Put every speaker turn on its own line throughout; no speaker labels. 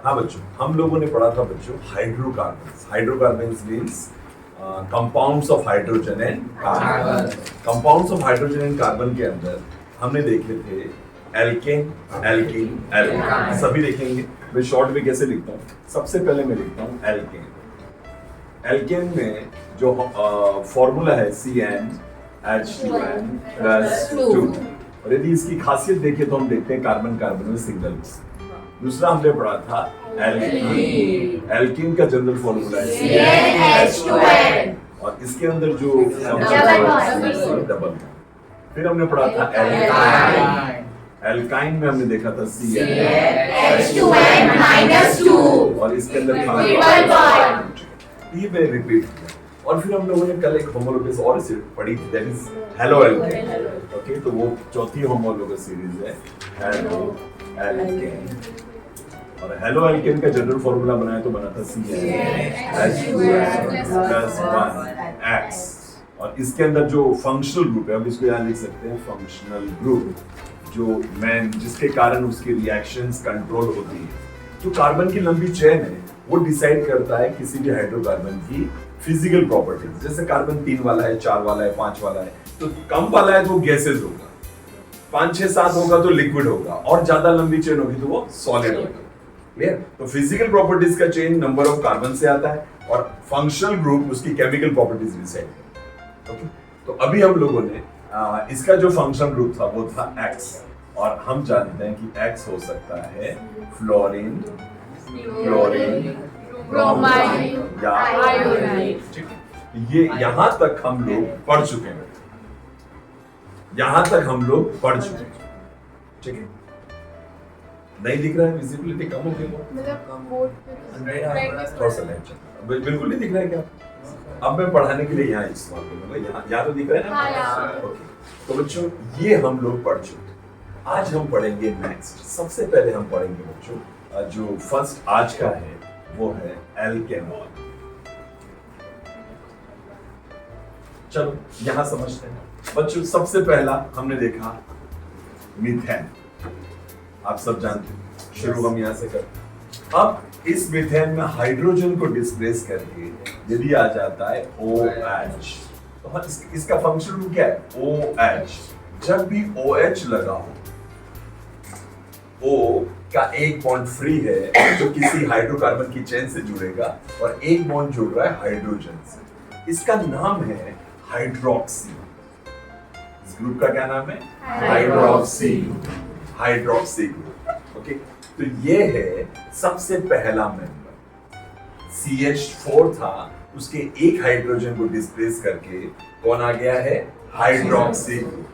हाँ बच्चों, हम लोगों ने पढ़ा था बच्चों hydrocarbons. Hydrocarbons means compounds of hydrogen and carbon. Compounds of hydrogen and carbon के अंदर हमने देखे थे एल्केन, एल्कीन, एल्काइन। सभी देखेंगे। मैं शॉर्ट में कैसे लिखता हूँ, सबसे पहले मैं लिखता हूँ एल्केन। एल्केन में जो फॉर्मूला है CnH2n+2। और यदि इसकी खासियत देखें तो हम देखते हैं कार्बन कार्बन में सिंगल। दूसरा हमने पढ़ा था एल्कीन। एल्कीन का जनरल फॉर्मूला है CnH2n और इसके अंदर जो डबल। फिर हमने पढ़ा था एल्काइन। एल्काइन में हमने देखा था CnH2n-2 और इसके अंदर था ये मैं रिपीट किया। और फिर हम लोगों ने कल एक होमोलोगस और पढ़ी थी, that is halo alkane. Okay, तो वो चौथी होमोलोगस सीरीज है हेलो एल्केन। और हेलो एल्केन का जनरल फॉर्मूला बनाया तो बना था CnH2n+1X। और इसके अंदर जो फंक्शनल ग्रुप है, हम इसको यहाँ लिख सकते हैं फंक्शनल ग्रुप, जो जिसके कारण उसकी रिएक्शंस कंट्रोल होती है। जो कार्बन की लंबी चेन है वो डिसाइड करता है किसी भी हाइड्रोकार्बन की फिजिकल प्रॉपर्टीज। जैसे कार्बन 3 वाला है, 4 वाला है, 5 वाला है, तो कम वाला है तो गैसेज होगा, 5, 6, 7 होगा तो लिक्विड होगा, और ज्यादा लंबी चेन होगी तो वो सॉलिड होगा। क्लियर? तो फिजिकल प्रॉपर्टीज का चेन नंबर ऑफ कार्बन से आता है और फंक्शनल ग्रुप उसकी केमिकल प्रॉपर्टीज डिसाइड करता है। ओके, तो अभी हम लोगों ने इसका जो फंक्शनल ग्रुप था वो था X, और हम जानते हैं कि X हो सकता है फ्लोरीन, क्लोरीन, ब्रोमाइड या आयोडाइड। ये यहां तक हम लोग पढ़ चुके हैं। यहां तक हम लोग पढ़ चुके हैं। ठीक है? नहीं दिख रहा है? विजिबिलिटी कम हो गई, थोड़ा सा बिल्कुल नहीं दिख रहा है क्या? अब मैं पढ़ाने के लिए यहाँ इस्तेमाल करूंगा। यहाँ तो दिख रहा है ना? ओके, तो बच्चों ये हम लोग पढ़ चुके। आज हम पढ़ेंगे नेक्स्ट। सबसे पहले हम पढ़ेंगे बच्चों जो फर्स्ट आज का है वो है एल्केनॉल। चलो यहां समझते हैं बच्चों। सबसे पहला हमने देखा मीथेन। आप सब जानते हैं, शुरू हम यहां से करते। अब इस मीथेन में हाइड्रोजन को डिस्प्लेस करके यदि आ जाता है OH, तो इसका फंक्शन क्या है? OH। जब भी OH लगा हो, O का एक बॉन्ड फ्री है जो किसी हाइड्रोकार्बन की चेन से जुड़ेगा और एक बॉन्ड जुड़ रहा है हाइड्रोजन से। इसका नाम है हाइड्रोक्सी। इस ग्रुप का क्या नाम है? हाइड्रोक्सी। Hydroxy group. ओके, तो ये है सबसे पहला मेंबर। CH4 था, उसके एक हाइड्रोजन को डिस्प्लेस करके कौन आ गया है? Hydroxy group.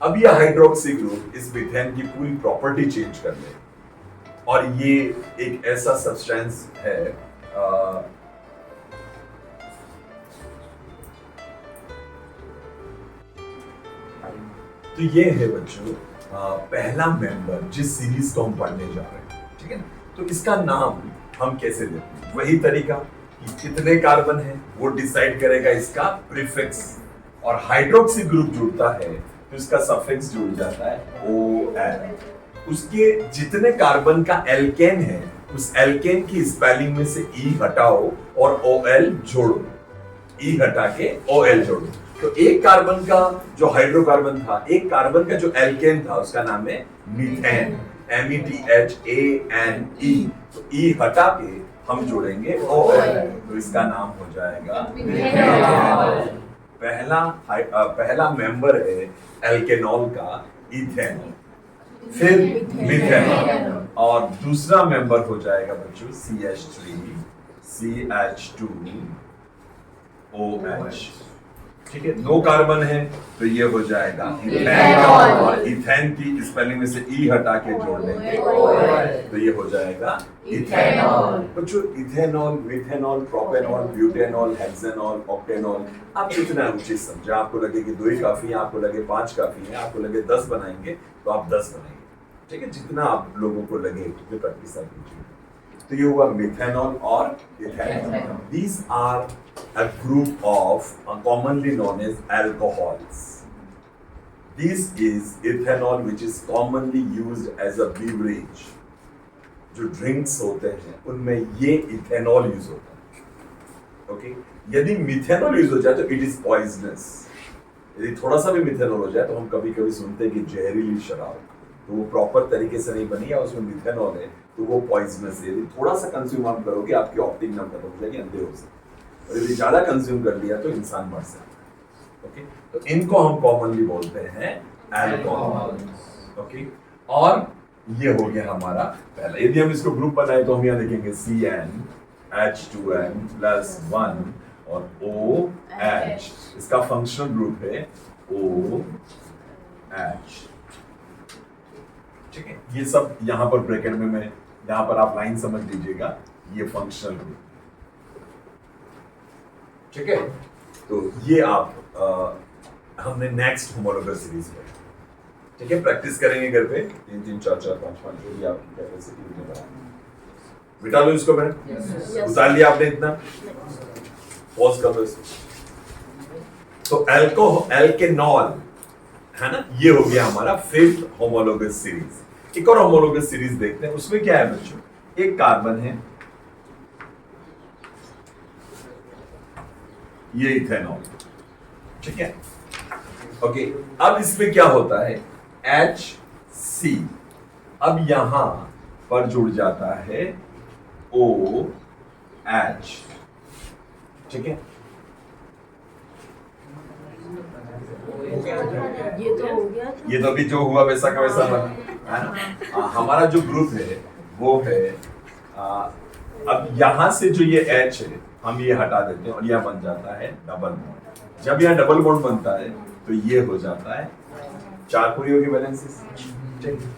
अब यह हाइड्रोक्सी ग्रुप इस मीथेन की पूरी प्रॉपर्टी चेंज कर ले, और ये एक ऐसा सब्सटेंस है तो ये है बच्चों पहला मेंबर जिस सीरीज को हम पढ़ने जा रहे हैं। ठीक है ना? तो इसका नाम हम कैसे देते हैं? वही तरीका कि कितने कार्बन है वो डिसाइड करेगा इसका प्रीफिक्स, और हाइड्रोक्सी ग्रुप जुड़ता है तो इसका सफिक्स जुड़ जाता है OL। उसके जितने कार्बन का एल्केन है उस एल्केन की स्पेलिंग में से E हटाओ और OL जोड़ो। E हटा के OL जोड़ो, तो एक कार्बन का जो हाइड्रोकार्बन था, एक कार्बन का जो एल्केन था, उसका नाम है मीथेन, METHANE। तो E हटा के हम जोड़ेंगे OL, तो इसका नाम हो जाएगा मीथेनॉल। पहला मेंबर है एल्केनॉल का इथेनॉल, फिर मीथेनॉल, और दूसरा मेंबर हो जाएगा बच्चों CH3 CH2OH। ठीक है, 2 कार्बन है तो ये हो जाएगा इथेनॉल, और इथेन की स्पेलिंग में से E हटा के जोड़ देंगे तो ये हो जाएगा इथेनॉल। बच्चों ethanol, methanol, propanol, butanol, hexanol, octanol, आप जितना उचित समझे। आपको लगे कि 2 ही काफी है, आपको लगे 5 काफी है, आपको लगे 10 बनाएंगे तो आप 10 बनाएंगे। ठीक है, जितना आप लोगों को लगे उतने प्रैक्टिस आप कीजिए। तो ये हुआ मिथेनॉल और ethanol. These are a group of commonly known as alcohols. This is ethanol, which is commonly used as a beverage. जो ड्रिंक्स होते हैं उनमें ये इथेनॉल यूज होता है। ओके, यदि मिथेनॉल यूज हो जाए तो इट इज पॉइजनस। यदि थोड़ा सा भी मिथेनॉल हो जाए तो हम कभी कभी सुनते हैं कि जहरीली शराब, तो वो प्रॉपर तरीके से नहीं बनी या उसमें मिथेनॉल है तो वो पॉइजनस है। यदि थोड़ा सा कंज्यूम आप करोगे आपकी ऑप्टिक नर्व खत्म हो जाएगी, अंधे हो सकते। और यदि ज्यादा कंज्यूम कर लिया तो इंसान मर सकता है। ओके, तो इनको हम कॉमनली बोलते हैं अल्कोहल। ओके, और ये हो गया हमारा पहला। यदि हम इसको ग्रुप बनाए तो हम यहाँ देखेंगे CnH2n + 1 और OH, इसका फंक्शनल ग्रुप है OH। ठीक है, ये सब यहां पर ब्रैकेट में मैं यहां पर आप लाइन समझ लीजिएगा, ये फंक्शनल ग्रुप। ठीक है, तो ये आप हमने नेक्स्ट होमोलॉगस सीरीज में, ठीक है, प्रैक्टिस करेंगे घर पे 3 3 4 4 5 5 जो भी आपकी कैपेसिटी है। बिठा लो इसको मैंने, उतार लिया आपने इतना, पॉज कर लो इसको। तो एल्केनॉल है ना, ये हो गया हमारा 5th होमोलॉगस सीरीज। एक और होमोलॉगस सीरीज देखते हैं, उसमें क्या है बच्चों, एक कार्बन है, ये इथेनॉल। ठीक है, ओके, अब इसमें क्या होता है HC, अब यहां पर जुड़ जाता है OH। ठीक है, ये तो अभी जो हुआ वैसा का वैसा बना है ना। हमारा जो ग्रुप है वो है अब यहां से जो ये H है हम ये हटा देते हैं और यह बन जाता है डबल बॉन्ड। जब यह डबल बॉन्ड बनता है तो ये हो जाता है 4 पूरी होगी बैलेंसेस।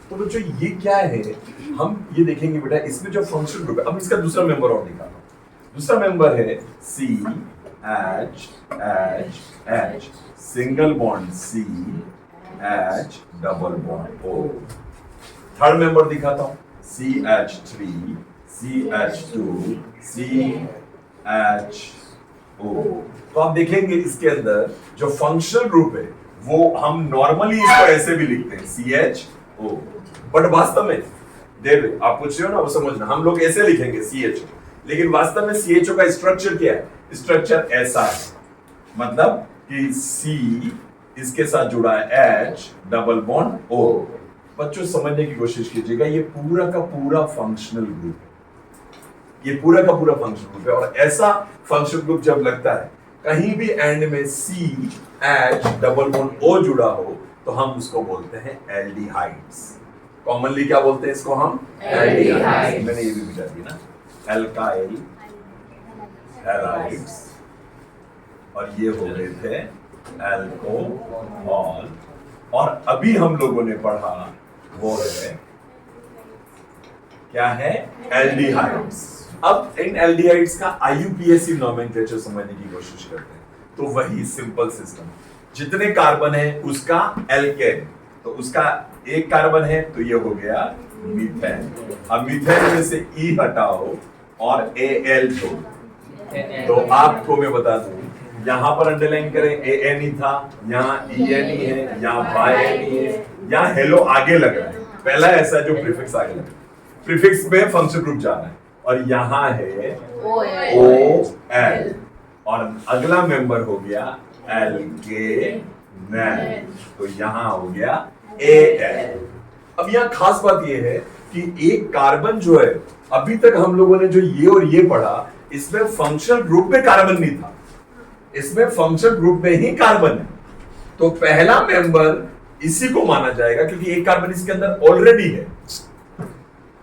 तो बच्चों ये क्या है, हम ये देखेंगे बेटा, इसमें जो फंक्शनल ग्रुप है, अब इसका दूसरा मेंबर और निकालो। दूसरा मेंबर है CH single bond CH double bond O। Third member दिखाता हूं CH3 CH2 CHO। तो आप देखेंगे इसके अंदर जो फंक्शनल ग्रुप है वो हम नॉर्मली इसको ऐसे भी लिखते हैं CHO, बट वास्तव में देख आप पूछ रहे हो ना, वो समझना, हम लोग ऐसे लिखेंगे CHO, लेकिन वास्तव में CHO का स्ट्रक्चर क्या है, स्ट्रक्चर ऐसा है, मतलब कि C इसके साथ जुड़ा है H डबल बॉन्ड O। बच्चों समझने की कोशिश कीजिएगा, ये पूरा का पूरा फंक्शनल ग्रुप है, ये पूरा का पूरा फंक्शनल ग्रुप है। और ऐसा फंक्शनल ग्रुप जब लगता है कहीं भी एंड में CH डबल बॉन्ड O जुड़ा हो तो हम उसको बोलते हैं एल्डिहाइड्स। कॉमनली क्या बोलते हैं इसको हम? एल्डिहाइड्स। मैंने ये भी बिठा दी ना, एल्काइल हैलाइड्स, और ये हो गए थे एल्कोहल। और अभी हम लोगों ने पढ़ा वो है क्या है, एल्डिहाइड्स। अब इन एल्डिहाइड्स का IUPAC नोमेनक्लेचर समझने की कोशिश करते हैं। तो वही सिंपल सिस्टम, जितने कार्बन है उसका एल्केन, तो उसका एक कार्बन है तो ये हो गया मीथेन। अब मीथेन में से E हटाओ और Al छोड़ो, तो आपको मैं बता दूं, यहां पर अंडरलाइन करें ANE था, यहाँ ENE है, यहाँ YNE है, यहाँ हेलो आगे लग रहा है, पहला ऐसा जो प्रीफिक्स आगे लग रहा है, प्रीफिक्स में फंक्शन ग्रुप जाना है, और यहाँ है OL, और अगला मेंबर हो गया एल्केन, तो यहाँ हो गया Al। अब यहाँ खास बात ये है कि एक कार्बन जो है, अभी तक हम लोगों ने जो ये और ये पढ़ा, इसमें फंक्शनल ग्रुप में कार्बन नहीं था, इसमें फंक्शनल ग्रुप में ही कार्बन है। तो पहला मेंबर इसी को माना जाएगा क्योंकि एक कार्बन इसके अंदर ऑलरेडी है।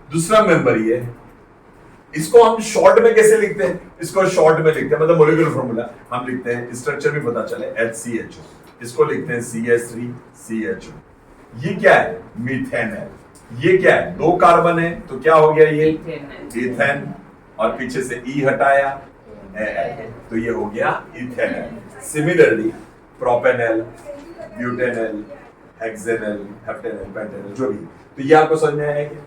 दूसरा मेंबर ये है, इसको हम शॉर्ट में कैसे लिखते हैं, इसको शॉर्ट में लिखते हैं, मतलब मॉलिक्यूलर फार्मूला हम लिखते हैं, स्ट्रक्चर भी पता चले HCHO, इसको लिखते हैं CH3CHO। ये क्या है, मीथेनॉल। ये क्या है, 2 कार्बन है तो क्या हो गया ये इथेन, और पीछे से E हटाया तो ये हो गया ethanol. Similarly propanol, butanol, hexanol, heptanol, pentanol, जो भी, तो ये आपको समझ में आया क्या?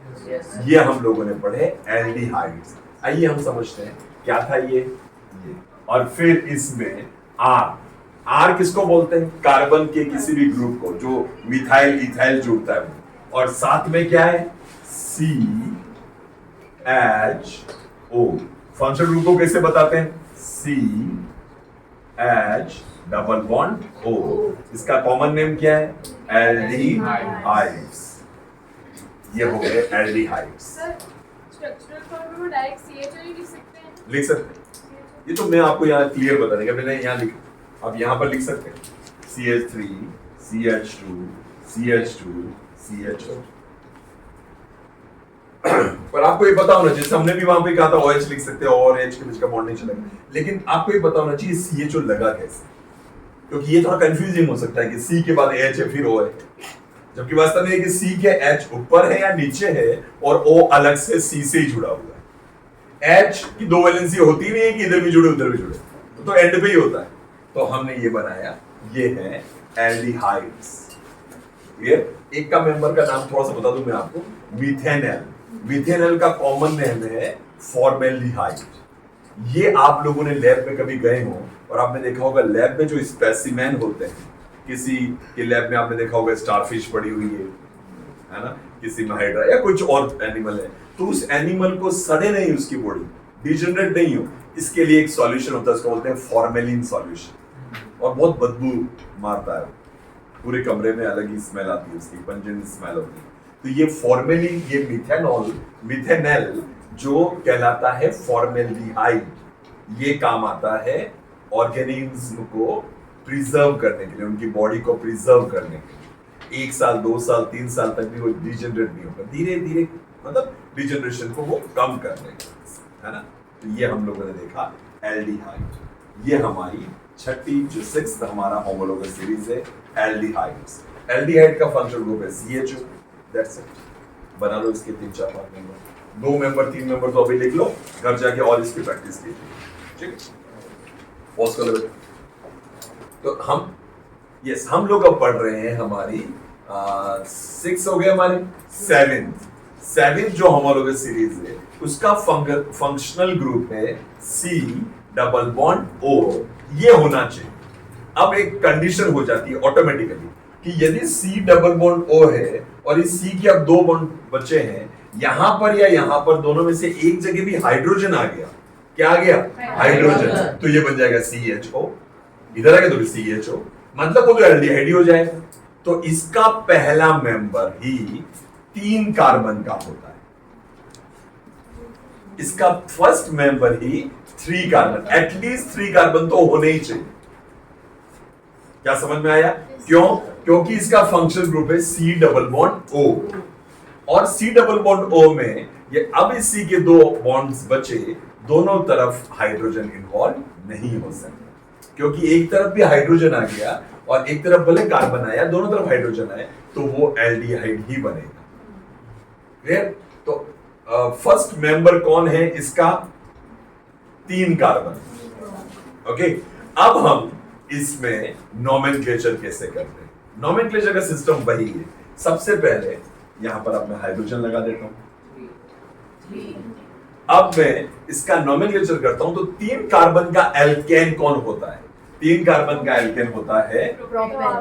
ये हम लोगों ने पढ़े एल्डिहाइड्स। आइए हम समझते हैं क्या था ये। और फिर इसमें R किसको बोलते हैं, कार्बन के किसी भी ग्रुप को जो मिथाइल इथाइल जुड़ता है, और साथ में क्या है C CHO। फंक्शनल ग्रुप को कैसे बताते हैं? CH double bond O। इसका कॉमन नेम क्या है? एल्डिहाइड्स। ये हो गए एल्डिहाइड्स।
स्ट्रक्चरल फॉर्म में डायरेक्ट CHO ही लिख सकते हैं।
लिख सकते हैं। ये तो मैं आपको यहाँ क्लियर बता देंगे, मैंने यहाँ लिखा, आप यहाँ पर लिख सकते हैं CH3 CH2 CH2 CHO। पर आपको ये पता होना चाहिए, जैसे हमने भी वहां पे कहा था OH लिख सकते हैं और H के बीच का बॉन्ड नहीं चलेगा, लेकिन आपको ये पता होना चाहिए CHO लगा कैसे, क्योंकि ये थोड़ा कंफ्यूजिंग हो सकता है कि C के बाद H है फिर O है, जबकि वास्तव में कि C के H ऊपर है या नीचे है और O अलग से C से ही जुड़ा हुआ है। H की दो वैलेंसी होती नहीं है कि इधर भी जुड़े उधर भी जुड़े, तो एंड पे ही होता है। तो हमने ये बनाया, ये है एल्डिहाइड्स। एक का मेंबर का नाम थोड़ा सा बता दूं मैं आपको, मिथेनॉल। मिथेनॉल का कॉमन नेम है फॉर्मेल्डिहाइड। ये आप लोगों ने लैब में कभी गए हो और आपने देखा होगा लैब में जो स्पेसिमेन होते हैं, किसी के लैब में आपने देखा होगा स्टारफिश पड़ी हुई है ना, किसी में हाइड्रा या कुछ और एनिमल है, तो उस एनिमल को सड़े नहीं उसकी बॉडी, डिजनरेट नहीं हो, इसके लिए एक सॉल्यूशन होता है, उसको बोलते हैं फॉर्मेलिन सॉल्यूशन, और बहुत बदबू मारता है, पूरे कमरे में अलग ही स्मेल आती है, उसकी पंजेंट स्मेल होती है। तो ये फॉर्मेलिन, ये मिथेनॉल जो कहलाता है फॉर्मेल्डिहाइड, ये काम आता है ऑर्गेनिज्म को प्रिजर्व करने के लिए, उनकी बॉडी को प्रिजर्व करने के लिए। 1 साल 2 साल 3 साल तक भी वो डिजनरेट नहीं होगा, धीरे धीरे मतलब डिजनरेशन को वो कम करने के लिए, है ना। तो ये हम लोगों ने देखा एल्डिहाइड। ये हमारी छठी जो 6th हमारा होमोलोगस सीरीज है एल्डिहाइड्स। एल्डिहाइड का फंक्शनल ग्रुप है CHO, दैट्स इट। बना लो इसके 3-4 मेंबर, 2 मेंबर 3 मेंबर तो अभी लिख लो, घर जाके और इसकी प्रैक्टिस कीजिए, ठीक है। पॉज कर लो। तो हम लोग अब पढ़ रहे हैं हमारी 6 हो गए, हमारे 7th जो होमोलोगस सीरीज है उसका फंक्शनल ग्रुप है C डबल बॉन्ड O। ये होना चाहिए। अब एक कंडीशन हो जाती है ऑटोमेटिकली कि यदि C डबल बॉन्ड O है और इस C के अब 2 बॉन्ड बचे हैं, यहां पर या यहां पर दोनों में से एक जगह भी हाइड्रोजन आ गया, क्या आ गया? हाइड्रोजन। तो ये बन जाएगा CHO, इधर आ गया तो CHO, मतलब वो तो एल्डिहाइड ही हो जाएगा। तो इसका पहला मेंबर ही 3 कार्बन का होता है, इसका फर्स्ट मेंबर ही 3 कार्बन, एटलीस्ट 3 कार्बन तो होने ही चाहिए। क्या समझ में आया? क्यों? क्योंकि इसका फंक्शनल ग्रुप है C डबल बॉन्ड O, और C डबल बॉन्ड O में ये अब इस C के 2 बॉन्ड्स बचे, दोनों तरफ हाइड्रोजन इन्वॉल्व नहीं हो सकता, क्योंकि एक तरफ भी हाइड्रोजन आ गया और एक तरफ भले कार्बन आया, दोनों तरफ हाइड्रोजन आए तो वो एल्डिहाइड ही बनेगा। क्लियर? तो फर्स्ट मेंबर कौन है इसका? 3 कार्बन। ओके, अब हम इसमें नोमेनक्लेचर कैसे करते हैं? नोमेनक्लेचर का सिस्टम वही है। सबसे पहले यहां पर अब मैं हाइड्रोजन लगा देता हूं, अब मैं इसका नोमेनक्लेचर करता हूं, तो 3 कार्बन का एल्केन कौन होता है? 3 कार्बन का एल्केन होता है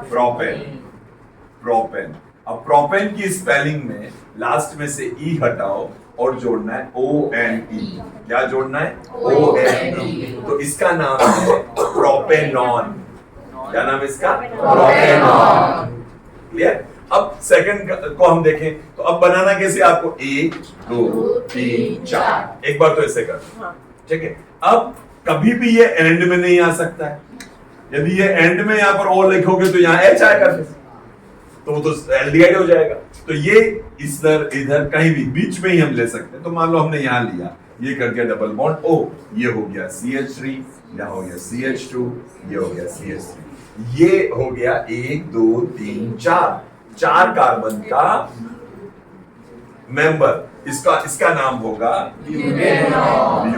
प्रोपेन। अब प्रोपेन की स्पेलिंग में लास्ट में से ई हटाओ और जोड़ना है ONE। क्या जोड़ना है? ONE। तो इसका नाम है प्रोपेनॉन। क्या नाम है इसका? प्रोपेनॉन। क्लियर? अब सेकंड को हम देखें तो अब बनाना कैसे आपको? 1 2 3 4, एक बार तो ऐसे कर, ठीक है। अब कभी भी ये एंड में नहीं आ सकता है, यदि ये एंड में यहां पर O लिखोगे तो यहां H आएगा, तो वो तो एल्डिहाइड हो जाएगा। तो ये इधर कहीं भी बीच में ही हम ले सकते हैं। तो मान लो हमने यहां लिया, ये कर दिया डबल बॉन्ड O, ये हो गया CH3, यहां हो गया CH2, ये हो गया CH3, ये हो गया 1 2 3 4 कार्बन का मेंबर। इसका नाम होगा ब्यूटेनॉल।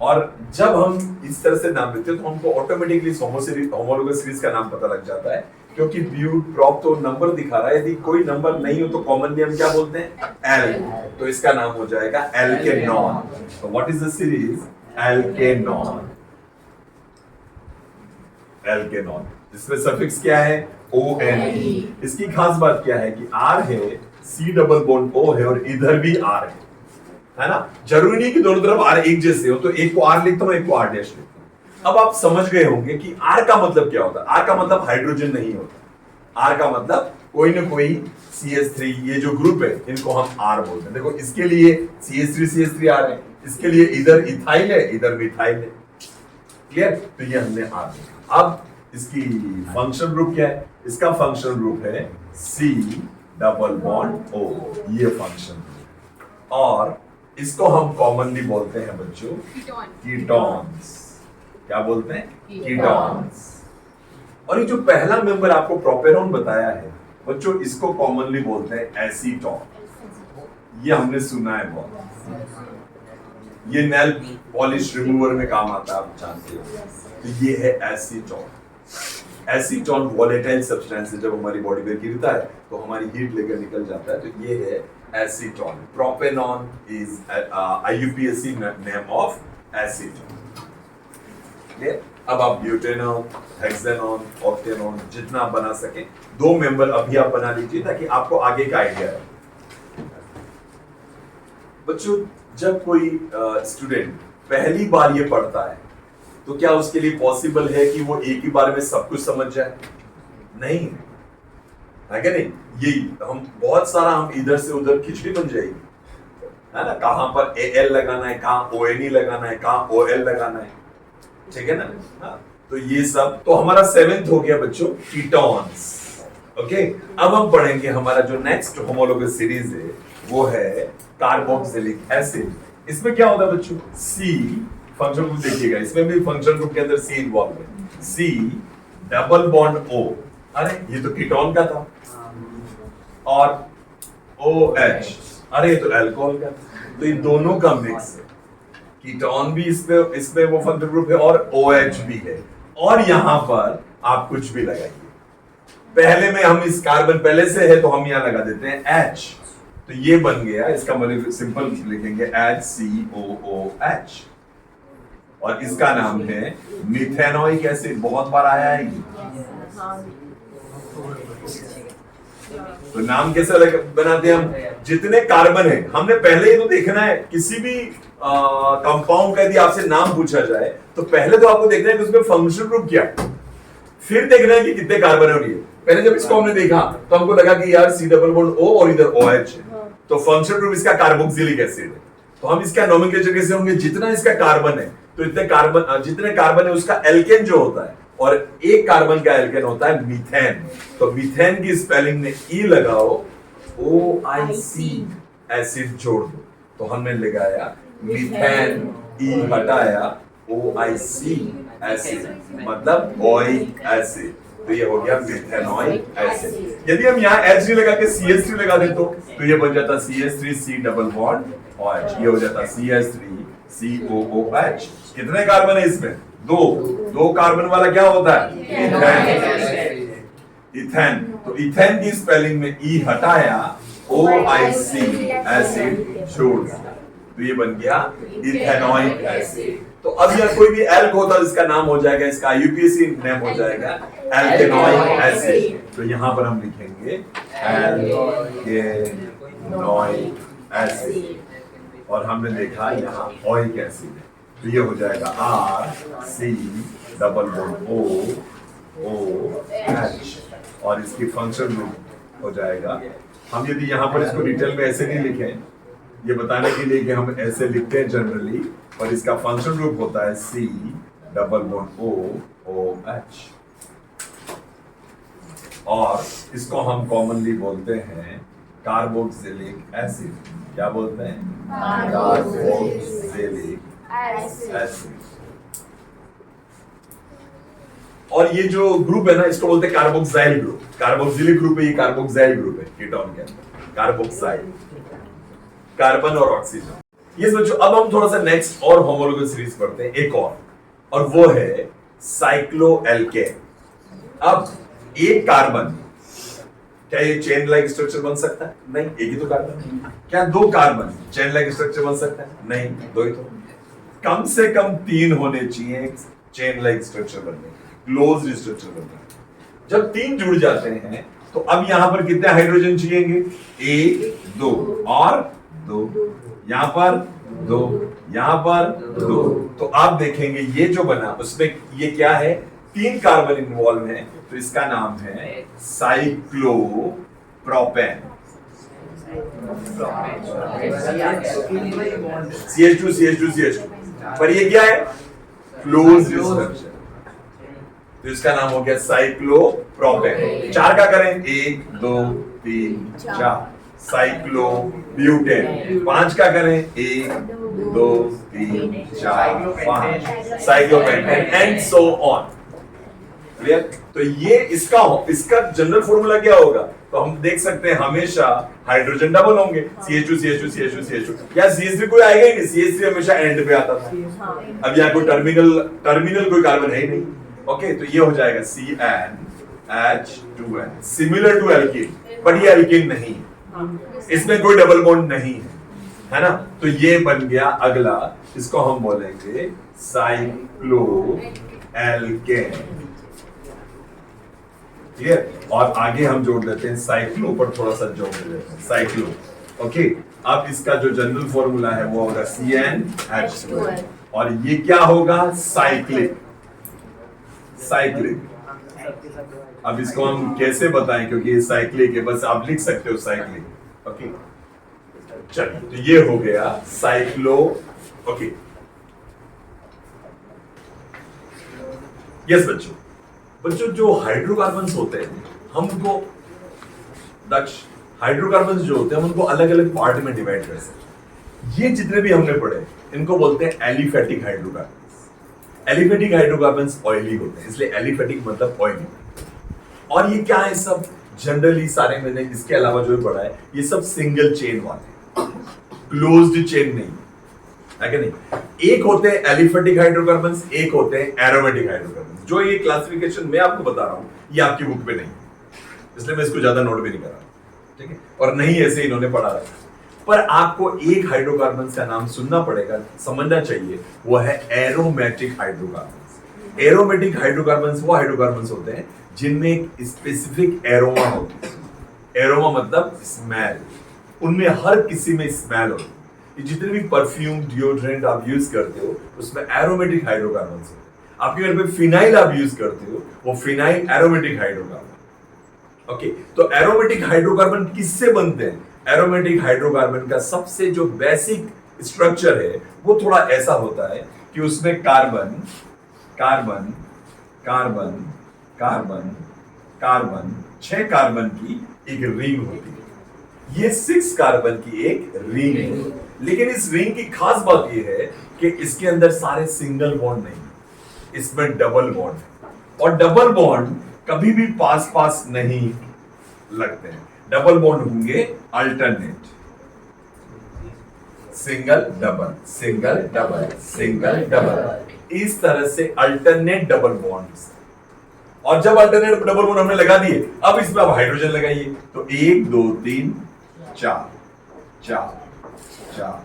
और जब हम इस तरह से नाम देते हैं तो हमको ऑटोमेटिकली होमोलोगस सीरीज का नाम पता लग जाता है, क्योंकि ब्यूट प्रॉप तो नंबर दिखा रहा है, यदि कोई नंबर नहीं हो तो कॉमनली हम क्या बोलते हैं? एल। तो इसका नाम हो जाएगा एल्केनॉन। तो व्हाट इज द सीरीज? एल्केनॉन। इसमें सफिक्स क्या है? ONE। इसकी खास बात क्या है कि R है, C डबल बॉन्ड O है और इधर भी R है ना? जरूरी नहीं कि दोनों तरफ R एक जैसे हो, तो एक को R लिखता हूं, एक को R डैश लिखता हूं। अब आप समझ गए होंगे कि R का मतलब क्या होता है। R का मतलब हाइड्रोजन नहीं होता। R का मतलब कोई ना कोई CH3, ये जो ग्रुप है इनको हम R बोलते हैं। देखो इसके लिए CH3 R है, इसके लिए इधर इथाइल है, इधर मिथाइल है। क्लियर? तो ये हमने R लिखा। अब इसकी फंक्शन ग्रुप क्या है? इसका फंक्शन ग्रुप है C डबल बॉन्ड O, ये फंक्शन ग्रुप। और इसको हम कॉमनली बोलते हैं बच्चों कीटोन्स। क्या बोलते हैं? कीटोन्स। और ये जो पहला मेंबर आपको प्रोपेनॉन बताया है बच्चों, इसको कॉमनली बोलते हैं एसीटोन। ये हमने सुना है बहुत। ये नेल पॉलिश रिमूवर में काम आता है, आप जानते हो। तो ये है एसीटोन। एसीटोन वोलेटाइल सब्सटेंस है, जब हमारी बॉडी पे गिरता है तो हमारी हीट लेकर निकल जाता है। तो ये है acetone. Propanone is IUPAC name of acetone. अब आप ब्यूटेनॉल, हेक्सेनॉन, ऑक्टेनॉन जितना बना सके, 2 मेंबर अभी आप बना लीजिए ताकि आपको आगे का आइडिया है। बच्चों, जब कोई स्टूडेंट पहली बार ये पढ़ता है तो क्या उसके लिए पॉसिबल है कि वो एक ही बार में सब कुछ समझ जाए? नहीं है क्या? नहीं, ये हम बहुत सारा हम इधर से उधर खिचड़ी बन जाएगी, है ना? कहां पर AL लगाना है, कहां ONE लगाना है, कहां OL लगाना है, ठीक है ना? हाँ, तो ये सब तो हमारा 7th हो गया बच्चों, कीटोन्स। ओके, अब हम पढ़ेंगे हमारा जो नेक्स्ट होमोलोगस सीरीज है वो है कार्बोक्सिलिक एसिड। इसमें क्या होता है बच्चों? C फंक्शन ग्रुप देखिएगा, इसमें भी फंक्शन ग्रुप के अंदर C इन्वॉल्व है। C डबल बॉन्ड O, अरे ये तो कीटोन का था, और OH, अरे ये तो अल्कोहल का। तो इन दोनों का मिक्स है। कीटोन भी इसमें वो फंक्शन ग्रुप है और OH भी है। और यहां पर आप कुछ भी लगाइए। पहले में हम इस कार्बन पहले से है तो हम यहां लगा देते हैं H, तो ये बन गया। इसका मतलब सिंपल लिखेंगे HCOOH, और इसका नाम है मिथेनोइक एसिड। बहुत बार आया है ये। तो नाम कैसे बनाते हैं हम? जितने कार्बन है, हमने पहले ही तो देखना है किसी भी कंपाउंड का यदि आपसे नाम पूछा जाए तो पहले तो आपको देखना है कि उसमें फंक्शन ग्रुप क्या है, फिर देखना है कि कितने कार्बन है। और ये पहले जब इसको हमने देखा तो हमको लगा कि यार C डबल बॉन्ड O और इधर OH है, तो फंक्शन ग्रुप इसका कार्बोक्सिलिक एसिड है। तो हम इसका नोमेनक्लेचर कैसे होंगे? जितना इसका कार्बन है तो इतने कार्बन, जितने कार्बन है उसका एल्केन जो होता है, और एक कार्बन का एल्केन होता है मीथेन। तो मीथेन की स्पेलिंग में E लगाओ, OIC एसिड जोड़ दो, तो हमने लगाया मीथेन, E हटाया, OIC एसिड, मतलब ओइक एसिड। तो ये हो गया मिथेनोइक एसिड। यदि हम यहाँ H लगा के CH3 लगा दे तो ये बन जाता CH3 C double bond OH, ये हो जाता CH3 COOH। कितने कार्बन है इसमें? 2 कार्बन वाला क्या होता है? इथेन। तो इथेन की स्पेलिंग में E हटाया, OIC एसिड जोड़ दिया, तो ये बन गया इथेनोइक एसिड। तो अब यह कोई भी एल्क होता है जिसका नाम हो जाएगा, इसका IUPAC नेम हो जाएगा एल्केनोइक एसिड। तो यहां पर हम लिखेंगे एल्केनोइक एसिड, और हमने देखा यहाँ ओइक एसिड है, तो ये हो जाएगा RC डबल बॉन्ड OOH, और इसकी फंक्शन ग्रुप हो जाएगा। हम यदि यहाँ पर इसको डिटेल में ऐसे नहीं लिखें, ये बताने के लिए कि हम ऐसे लिखते हैं जनरली, और इसका फंक्शन ग्रुप होता है C डबल बॉन्ड OOH, और इसको हम कॉमनली बोलते हैं कार्बोक्सिलिक एसिड। क्या बोलते हैं? Carboxylic acid. और ये जो ग्रुप है ना, इसको बोलते हैं कार्बोक्साइल ग्रुप। कार्बोक्सिलिक ग्रुप है, ये कार्बोक्साइल ग्रुप है कीटोन के अंदर। कार्बोक्साइल, कार्बन और ऑक्सीजन। ये सोचो। अब हम थोड़ा सा नेक्स्ट और होमोलोगस सीरीज पढ़ते हैं, एक और वो है साइक्लोएल्केन। अब एक कार्बन, क्या ये चेन लाइक स्ट्रक्चर बन सकता है? नहीं, एक ही तो कार्बन है। क्या 2 कार्बन चेन लाइक स्ट्रक्चर बन सकता है? नहीं, 2 ही तो। कम से कम 3 होने चाहिए चेन लाइक स्ट्रक्चर बनने, क्लोज्ड स्ट्रक्चर बनने। जब 3 जुड़ जाते हैं तो अब यहां पर कितने हाइड्रोजन चाहिएंगे? 1 2 और 2, यहां पर 2, यहां पर 2। तो आप देखेंगे ये जो बना उसमें ये क्या है? 3 कार्बन इन्वॉल्व है, तो इसका नाम है साइक्लोप्रोपेन। CH2 पर ये क्या है? क्लोज स्ट्रक्चर, तो इसका नाम हो गया साइक्लोप्रोपेन। 4 का करें? 1 2 3 4 साइक्लोब्यूटेन। 5 का करें? 1 2 3 4 5 cyclopentane and so on. Clear? तो ये इसका जनरल फॉर्मूला क्या होगा? तो हम देख सकते हैं हमेशा हाइड्रोजन डबल होंगे, CH2 या CH3 कोई आएगा ही नहीं, CH3 हमेशा एंड पे आता था। अब यहाँ कोई टर्मिनल कोई कार्बन है ही नहीं। ओके, तो ये हो जाएगा CnH2n, similar to alkene, but ये एल्कीन नहीं, इसमें कोई डबल बॉन्ड नहीं है ना? तो ये बन गया अगला, इसको हम बोलेंगे साइक्लोएल्केन। क्लियर? और आगे हम जोड़ देते हैं साइक्लो पर, थोड़ा सा जोड़ देते हैं साइक्लो। ओके, अब इसका जो जनरल फॉर्मूला है वो होगा CnH2n, और ये क्या होगा? साइक्लिक। अब इसको हम कैसे बताएं, क्योंकि ये साइक्लिक है, बस आप लिख सकते हो साइक्लिक। ओके, चलिए, तो ये हो गया साइक्लो। ओके, यस बच्चों जो हाइड्रोकार्बन्स होते हैं हम उनको हाइड्रोकार्बन्स जो होते हैं हम उनको अलग अलग पार्ट में डिवाइड कर सकते हैं। ये जितने भी हमने पढ़े इनको बोलते हैं aliphatic hydrocarbons. Aliphatic hydrocarbons oily होते हैं, इसलिए एलिफेटिक मतलब ऑयली। और ये क्या है? सब जनरली सारे मैंने इसके अलावा जो भी पढ़ा है ये सब सिंगल चेन वाले, क्लोज्ड चेन नहीं है कि नहीं? एक होते हैं एलिफेटिक हाइड्रोकार्बन्स, एक होते हैं एरोमेटिक हाइड्रोकार्बन्स। जो ये क्लासिफिकेशन मैं आपको बता रहा हूं ये आपकी बुक पे नहीं, इसलिए मैं इसको ज्यादा नोट भी नहीं कर रहा, ठीक है? और नहीं ऐसे इन्होंने पढ़ा रखा, पर आपको एक हाइड्रोकार्बन्स का नाम सुनना पड़ेगा, समझना चाहिए, वो है एरोमेटिक हाइड्रोकार्बन्स। एरोमेटिक हाइड्रोकार्बन्स वो हाइड्रोकार्बन्स होते हैं जिनमें एक स्पेसिफिक एरोमा होती है। एरोमा मतलब स्मेल, उनमें हर किसी में स्मेल होती है। ये जितने भी परफ्यूम, डिओड्रेंट आप यूज करते हो उसमें एरोमेटिक हाइड्रोकार्बन्स होते हैं। आपके घर पे फिनाइल आप यूज करते हो, वो फिनाइल एरोमेटिक हाइड्रोकार्बन। ओके, तो एरोमेटिक हाइड्रोकार्बन किससे बनते हैं? एरोमेटिक हाइड्रोकार्बन का सबसे जो बेसिक स्ट्रक्चर है वो थोड़ा ऐसा होता है कि उसमें carbon carbon carbon carbon carbon 6 carbon की एक रिंग होती है। ये 6 कार्बन की एक रिंग है, लेकिन इस रिंग की खास बात यह है कि इसके अंदर सारे सिंगल बॉन्ड नहीं, इसमें डबल बॉन्ड है। और डबल बॉन्ड कभी भी पास पास नहीं लगते हैं, डबल बॉन्ड होंगे alternate, single double single double single double, इस तरह से अल्टरनेट डबल बॉन्ड्स। और जब अल्टरनेट डबल बॉन्ड हमने लगा दिए, अब इसमें आप हाइड्रोजन लगाइए, तो 1 2 3 4 4 4।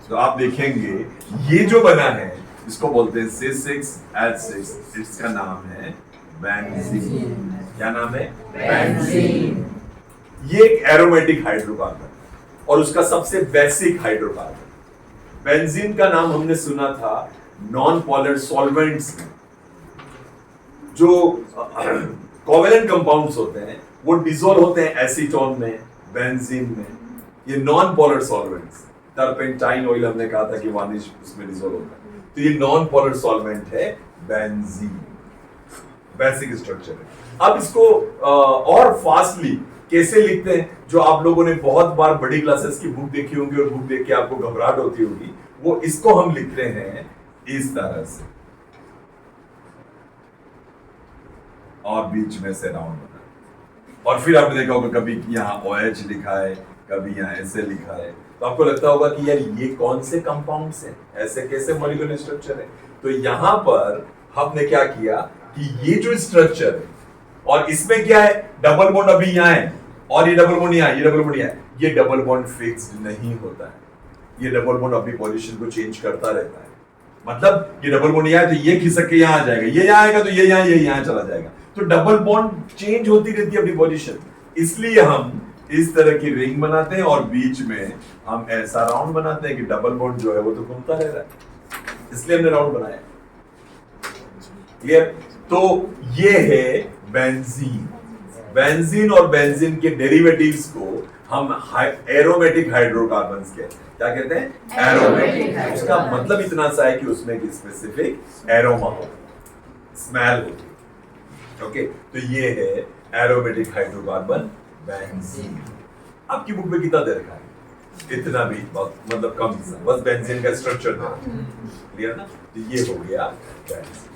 तो आप देखेंगे ये जो बना है इसको बोलते हैं C6H6, इसका नाम है बेंजीन। क्या नाम है? बेंजीन। ये एक एरोमेटिक हाइड्रोकार्बन और उसका सबसे बेसिक हाइड्रोकार्बन। बेंजीन का नाम हमने सुना था नॉन पोलर सॉल्वेंट्स में, जो कोवेलेंट कंपाउंड्स होते हैं वो डिसॉल्व होते हैं एसीटोन में, बेंजीन में। ये non polar solvents, turpentine oil हमने कहा था कि वार्निश उसमें डिसॉल्व होता है, तो ये नॉन पोलर सॉल्वेंट है बेंजीन। बेसिक स्ट्रक्चर है। अब इसको और फास्टली कैसे लिखते हैं, जो आप लोगों ने बहुत बार बड़ी क्लासेस की बुक देखी होंगी और बुक देख के आपको घबराहट होती होगी, वो इसको हम लिखते हैं इस तरह से, और बीच में से राउंड बना। और फिर आपने देखा होगा कभी यहाँ OH लिखा है, कभी यहाँ ऐसे लिखा है, तो आपको लगता होगा कि यार ये कौन से कंपाउंड्स हैं, ऐसे कैसे मॉलिक्यूलर स्ट्रक्चर है। तो यहाँ पर हमने क्या किया कि ये जो स्ट्रक्चर है और इसमें क्या है, डबल बॉन्ड अभी यहाँ है और ये डबल बॉन्ड यहाँ, ये डबल बॉन्ड यहाँ, ये डबल बॉन्ड फिक्स्ड नहीं होता है, ये डबल बॉन्ड अपनी पोजीशन को चेंज करता रहता है। मतलब ये डबल बॉन्ड यहाँ है तो ये खिसक के यहाँ आ जाएगा, ये यहाँ आएगा तो ये यहाँ चला जाएगा। तो डबल बॉन्ड चेंज होती रहती है अपनी पोजीशन, इसलिए हम इस तरह की रिंग बनाते हैं और बीच में हम ऐसा राउंड बनाते हैं कि डबल बॉन्ड जो है वो तो घूमता रह रहा है, इसलिए हमने राउंड बनाया। क्लियर? तो ये है बेंजीन। बेंजीन और बेंजीन के डेरिवेटिव्स को हम एरोमेटिक हाइड्रोकार्बन्स कहते हैं। क्या कहते हैं? एरोमेटिक। उसका मतलब इतना सा है कि उसमें एक स्पेसिफिक एरोमा हो, स्मेल हो। ओके, तो ये है एरोमेटिक हाइड्रोकार्बन बेंजीन। आपकी बुक में कितना दे रखा है? इतना भी मतलब कम सा, बस बेंजीन का स्ट्रक्चर था। क्लियर ना? तो ये हो गया बेंजीन।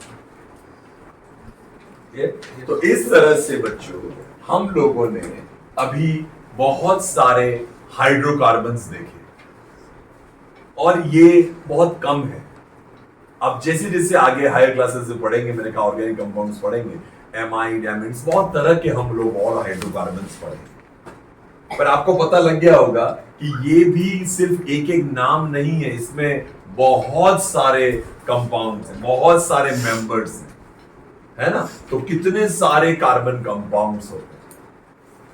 तो इस तरह से बच्चों हम लोगों ने अभी बहुत सारे हाइड्रोकार्बन्स देखे और ये बहुत कम है। अब जैसे जैसे आगे हायर क्लासेस में पढ़ेंगे, मैंने कहा ऑर्गेनिक कंपाउंड्स पढ़ेंगे, एमाइड, एमिड्स, बहुत तरह के हम लोग और हाइड्रोकार्बन्स पढ़ेंगे। पर आपको पता लग गया होगा कि ये भी सिर्फ एक एक नाम नहीं है, इसमें बहुत सारे कंपाउंड्स हैं, बहुत सारे मेंबर्स हैं, है ना? तो कितने सारे कार्बन कंपाउंड्स होते हैं।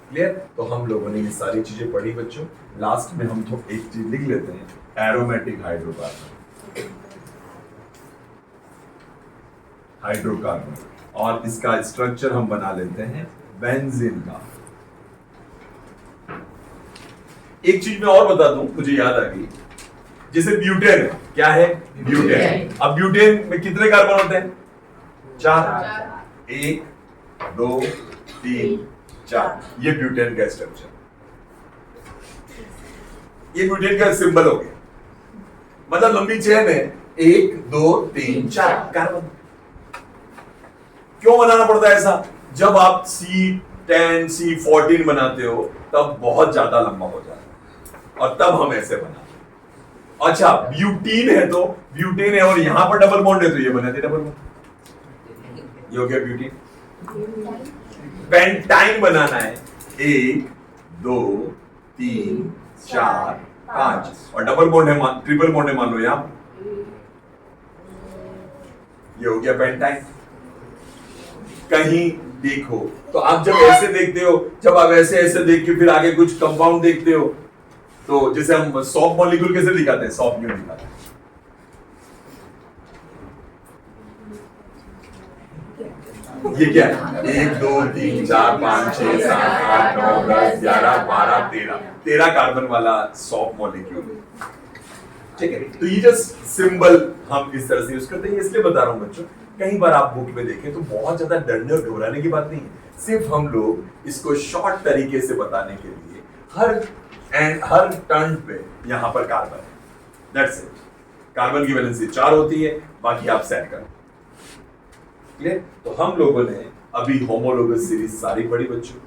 क्लियर? तो हम लोगों ने ये सारी चीजें पढ़ी बच्चों। लास्ट में हम तो एक चीज लिख लेते हैं, एरोमेटिक हाइड्रोकार्बन। हाइड्रोकार्बन और इसका स्ट्रक्चर हम बना लेते हैं बेंजीन का। एक चीज मैं और बता दूं, मुझे याद आ गई, जैसे ब्यूटेन है। क्या है? ब्यूटेन। अब ब्यूटेन में कितने कार्बन होते हैं? 4। 1 2 3 4। ये ब्यूटेन का स्ट्रक्चर, ये ब्यूटेन का सिंबल हो गया। मतलब लंबी चेन है, 1 2 3 4 कार्बन। क्यों बनाना पड़ता है ऐसा? जब आप C10 C14 बनाते हो तब बहुत ज्यादा लंबा हो जाता है और तब हम ऐसे बनाते हैं। अच्छा, ब्यूटीन है तो ब्यूटेन है और यहां पर डबल बॉन्ड है तो ये बनाते डबल बॉन्ड, ये हो गया ब्यूटीन। पेंटाइन बनाना है, 1 2 3 4 5 और डबल बॉन्ड है, ट्रिपल बॉन्ड है मान लो यहां, ये हो गया पेंटाइन। कहीं देखो तो आप जब ऐसे देखते हो, जब आप ऐसे ऐसे देख के फिर आगे कुछ कंपाउंड देखते हो, तो जैसे हम सॉफ्ट मॉलिक्यूल कैसे दिखाते हैं, सॉफ्ट क्यों दिखाते हैं? ये क्या है? 1 2 3 4 5 6 7 8 9 10 11 12 13 कार्बन वाला सॉफ्ट मॉलिक्यूल। ठीक है, तो ये जस्ट सिंबल हम इस तरह से यूज करते हैं, इसलिए बता रहा हूं बच्चों। कई बार आप बुक में देखें तो बहुत ज्यादा डरने और घबराने की बात नहीं है, सिर्फ हम लोग इसको शॉर्ट तरीके से बताने के लिए हर टर्न पे यहां पर कार्बन है, दैट्स इट। कार्बन की वैलेंसी 4 होती है, बाकी आप सेट करो। क्लियर? तो हम लोगों ने अभी होमोलोगस सीरीज सारी पढ़ी बच्चों।